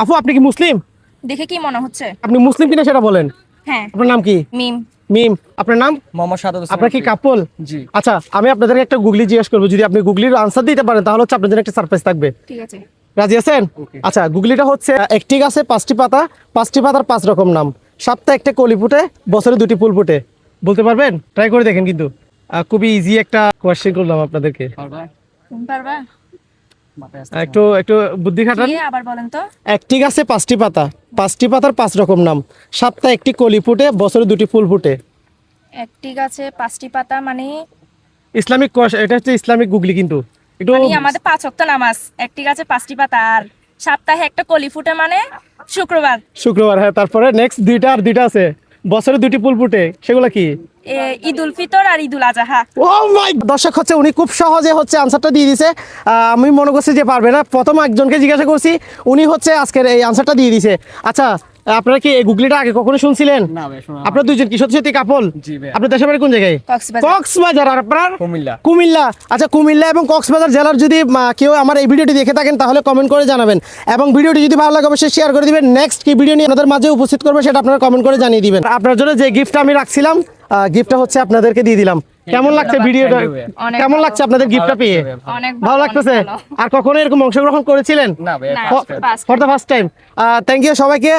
আপু আপনি কি মুসলিম? দেখে কি মনে হচ্ছে? আপনি মুসলিম কিনা সেটা বলেন। হ্যাঁ। আপনার নাম কি? মিম। মিম। আপনার নাম? মোহাম্মদ সাদত হোসেন। আপনার কি কাপল? জি। আচ্ছা, আমি আপনাদেরকে একটা গুগলি জিজ্ঞেস করবো, যদি আপনি গুগলির আনসার দিতে পারেন তাহলে হচ্ছে আপনাদের একটা সারপ্রাইজ থাকবে। ঠিক আছে। রাজি আছেন? আচ্ছা, গুগলিটা হচ্ছে একটি গাছে 5টি পাতা, 5টি পাতার 5 রকম নাম, সপ্তাহে একটা কলি ফুটে, বছরে 2টি ফুল ফুটে। বলতে পারবেন? ট্রাই করে দেখেন কিন্তু। খুবই ইজি একটা কোয়েশ্চেন করলাম আপনাদেরকে। তুমি পারবা? একটু একটু বুদ্ধি খাটান। কি আবার বলেন তো? একটি গাছে 5টি পাতা, 5টি পাতার 5 রকম নাম, সপ্তাহে একটি কলি ফুটে, বছরে 2টি ফুল ফুটে। একটি গাছে 5টি পাতা মানে ইসলামিক এটা হচ্ছে ইসলামিক গুগলি কিন্তু একটু মানে আমাদের 5 ওয়াক্ত নামাজ। একটি গাছে 5টি পাতা আর সপ্তাহে একটা কলি ফুটে মানে শুক্রবার। শুক্রবার। হ্যাঁ, তারপরে নেক্সট দুইটা আর দুইটা আছে, বছরে 2টি ফুল ফুটে, সেগুলো কি? ঈদ উল ফিতর আর ঈদ উল আজহা। ও মাই, দর্শক হচ্ছে উনি খুব সহজে হচ্ছে আনসারটা দিয়ে দিয়েছে। আমি মনে করছি যে পারবে না, প্রথম একজনকে জিজ্ঞাসা করছি, উনি হচ্ছে আজকের এই আনসারটা দিয়ে দিয়েছে। আচ্ছা, আপনারা কি এই গুগলিটা আগে কখনো শুনছিলেন? না ভাই, শোনা। আপনারা দুইজন কি সত্যি সত্যি কাপল? জি ভাই। আপনার দেশের বাড়ি কোন জায়গায়? কক্সবাজার। কক্সবাজার। আর আপনার? কুমিল্লা। কুমিল্লা। আচ্ছা, কুমিল্লা এবং কক্সবাজার জেলার যদি কেউ আমার এই ভিডিওটি দেখে থাকেন তাহলে কমেন্ট করে জানাবেন, এবং ভিডিওটি যদি ভালো লাগে অবশ্যই শেয়ার করে দিবেন। নেক্সট কি ভিডিও নিয়ে আপনাদের মাঝে উপস্থিত করবে সেটা আপনারা কমেন্ট করে জানিয়ে দিবেন। আপনার জন্য যে গিফটটা আমি রাখছিলাম, গিফটটা হচ্ছে আপনাদেরকে দিয়ে দিলাম। কেমন লাগছে ভিডিওটা? অনেক কেমন ভালো। লাগছে আপনাদের গিফটটা পেয়ে? অনেক ভালো লাগতেছে? ভালো। আর কখনো এরকম অংশগ্রহণ করেছিলেন? না ভাই, না, first time। first for the first time. Thank you সবাইকে।